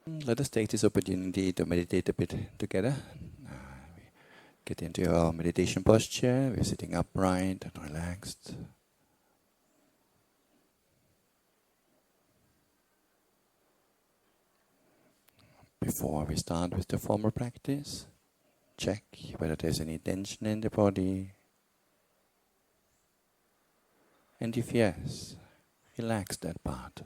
Let us take this opportunity to meditate a bit together. We get into our meditation posture. We're sitting upright and relaxed. Before we start with the formal practice, check whether there's any tension in the body. And if yes, relax that part.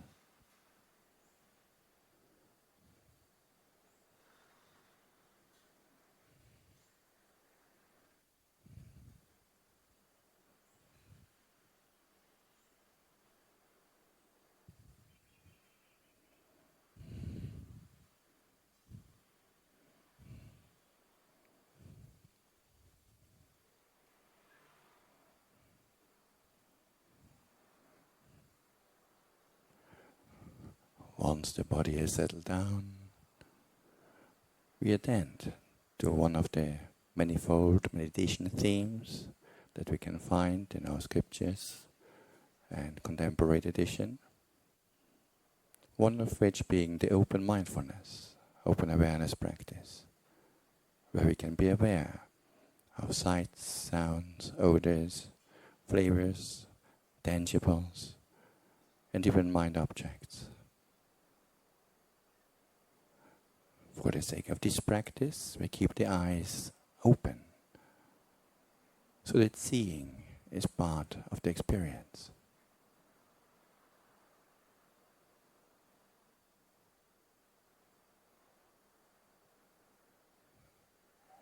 Once the body is settled down, we attend to one of the manifold meditation themes that we can find in our scriptures and contemporary tradition. One of which being the open mindfulness, open awareness practice, where we can be aware of sights, sounds, odors, flavors, tangibles, and even mind objects. For the sake of this practice, we keep the eyes open so that seeing is part of the experience.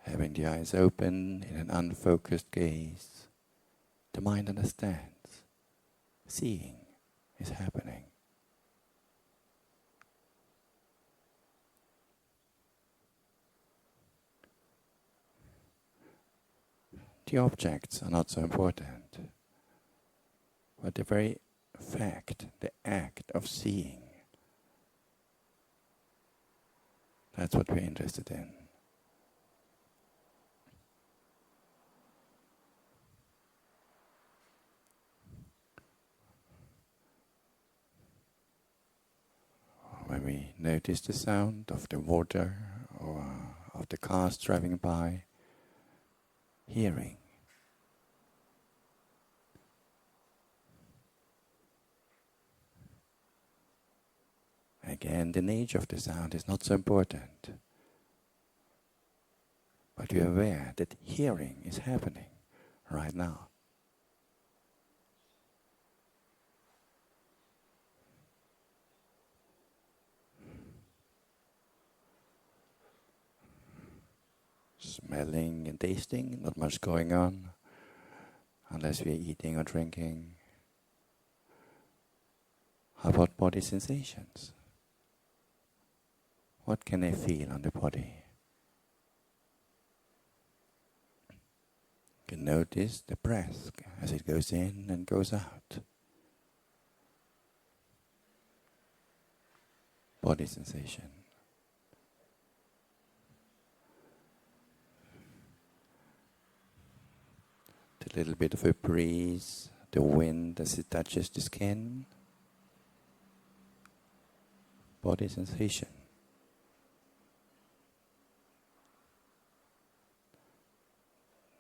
Having the eyes open in an unfocused gaze, the mind understands seeing is happening. The objects are not so important, but the very fact, the act of seeing, that's what we're interested in. When we notice the sound of the water or of the cars driving by, hearing. Again, the nature of the sound is not so important, but you're aware that hearing is happening right now. Smelling and tasting, not much going on, unless we're eating or drinking. How about body sensations? What can I feel on the body? You can notice the breath as it goes in and goes out. Body sensation. The little bit of a breeze, the wind as it touches the skin. Body sensation.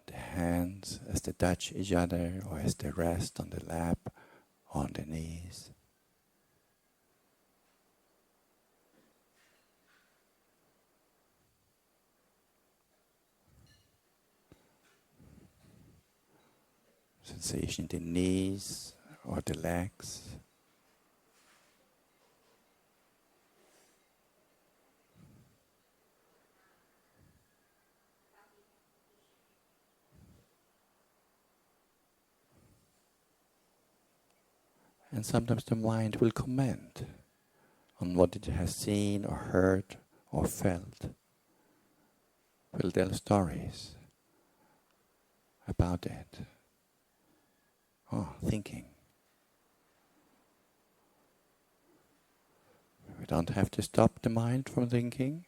The hands as they touch each other or as they rest on the lap or on the knees. Sensation in the knees or the legs. And sometimes the mind will comment on what it has seen or heard or felt. Will tell stories about it. Thinking. We don't have to stop the mind from thinking,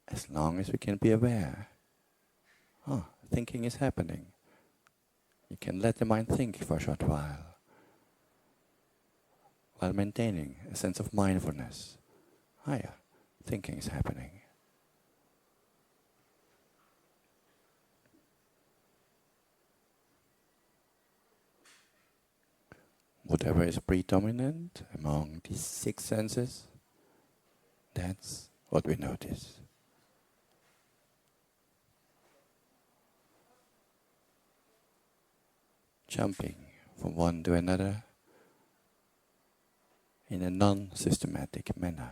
as long as we can be aware. Thinking is happening. You can let the mind think for a short while maintaining a sense of mindfulness. thinking is happening. Whatever is predominant among these 6 senses, that's what we notice. Jumping from one to another in a non-systematic manner.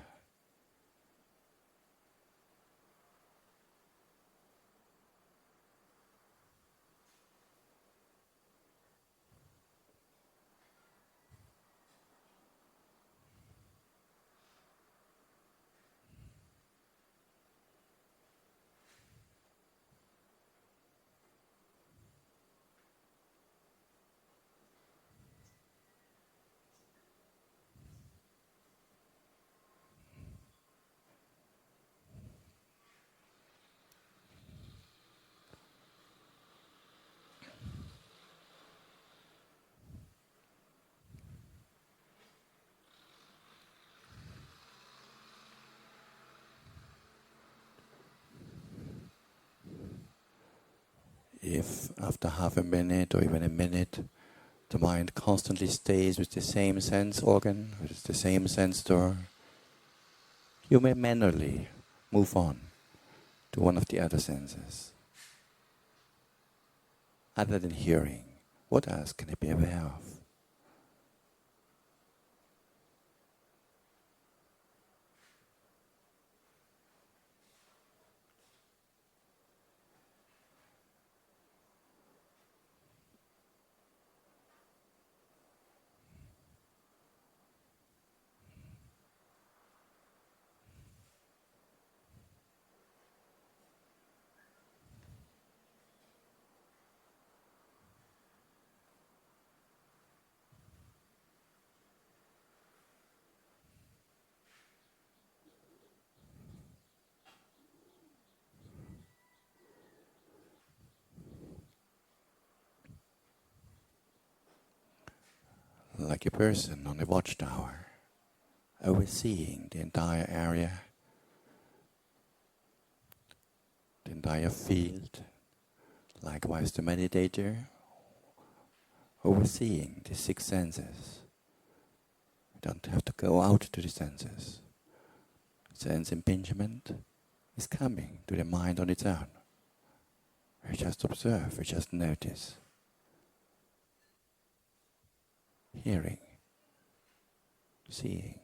If after half a minute or even a minute the mind constantly stays with the same sense organ, with the same sense door, you may manually move on to one of the other senses. Other than hearing, what else can I be aware of? Like a person on a watchtower, overseeing the entire area, the entire field. Likewise, the meditator, overseeing the 6 senses. We don't have to go out to the senses. Sense impingement is coming to the mind on its own. We just observe, we just notice. Hearing, seeing,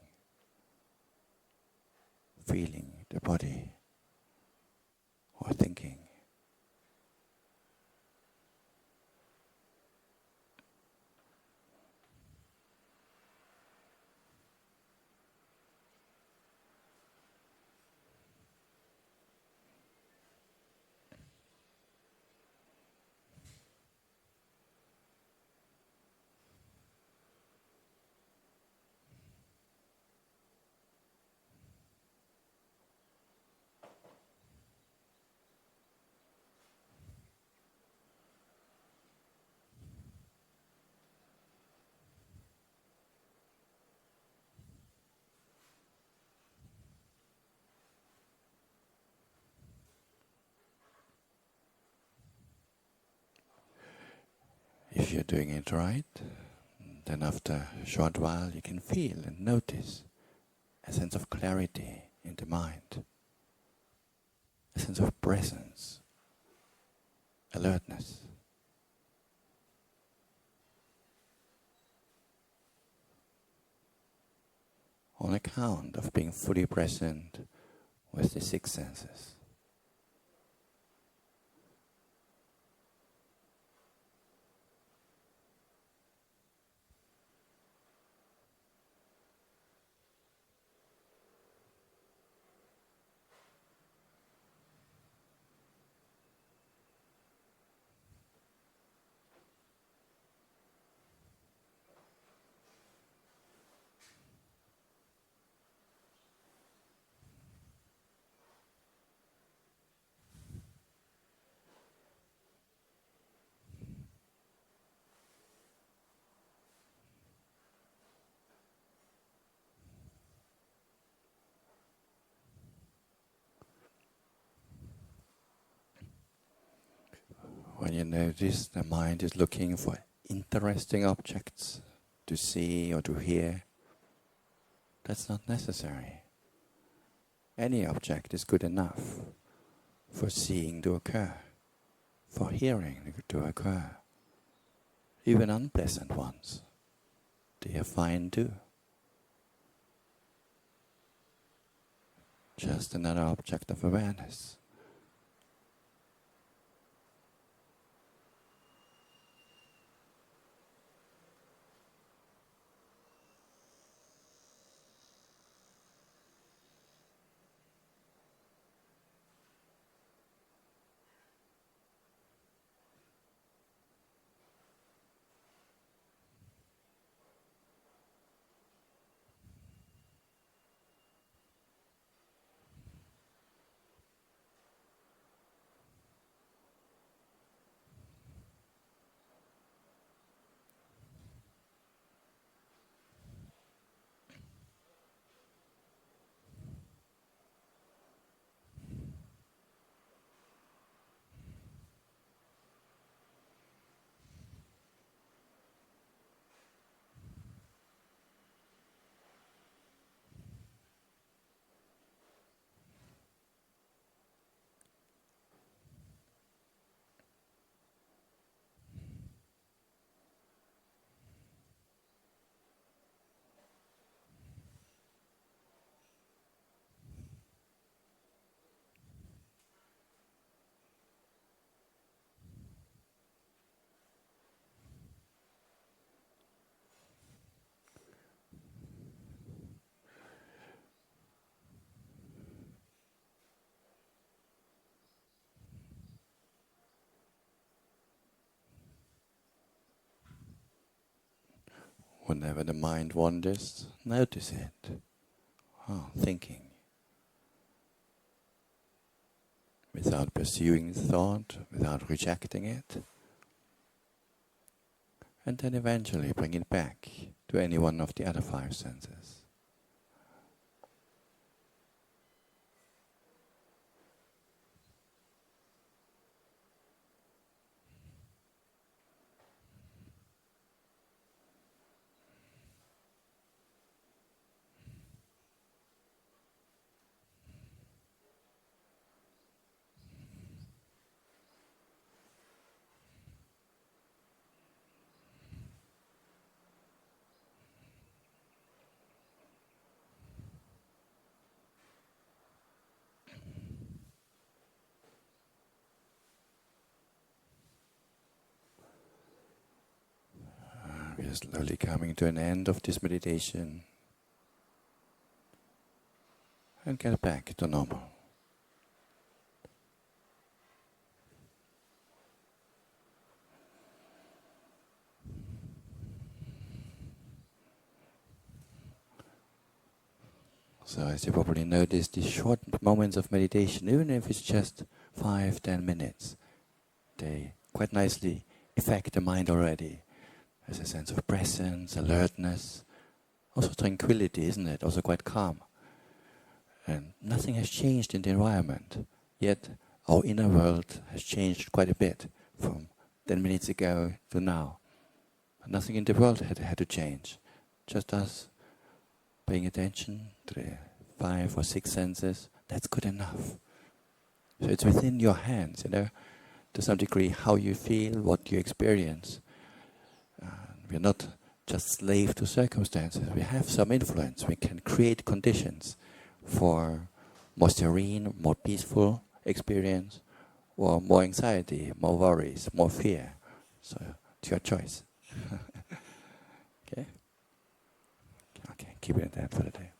feeling the body, or thinking. If you're doing it right, then after a short while you can feel and notice a sense of clarity in the mind, a sense of presence, alertness. On account of being fully present with the 6 senses. When you notice the mind is looking for interesting objects to see or to hear, that's not necessary. Any object is good enough for seeing to occur, for hearing to occur. Even unpleasant ones, they are fine too. Just another object of awareness. Whenever the mind wanders, notice it. Thinking. Without pursuing the thought, without rejecting it. And then eventually bring it back to any one of the other five senses. We are slowly coming to an end of this meditation and get back to normal. So as you probably noticed, these short moments of meditation, even if it's just 5-10 minutes, they quite nicely affect the mind already. There's a sense of presence, alertness, also tranquility, isn't it? Also quite calm. And nothing has changed in the environment, yet our inner world has changed quite a bit from 10 minutes ago to now. But nothing in the world had to change, just us paying attention to the 5 or 6 senses. That's good enough. So it's within your hands, to some degree, how you feel, what you experience. We're not just slave to circumstances. We have some influence. We can create conditions for more serene, more peaceful experience, or more anxiety, more worries, more fear. So it's your choice. Okay? Okay, keep it at that for the day.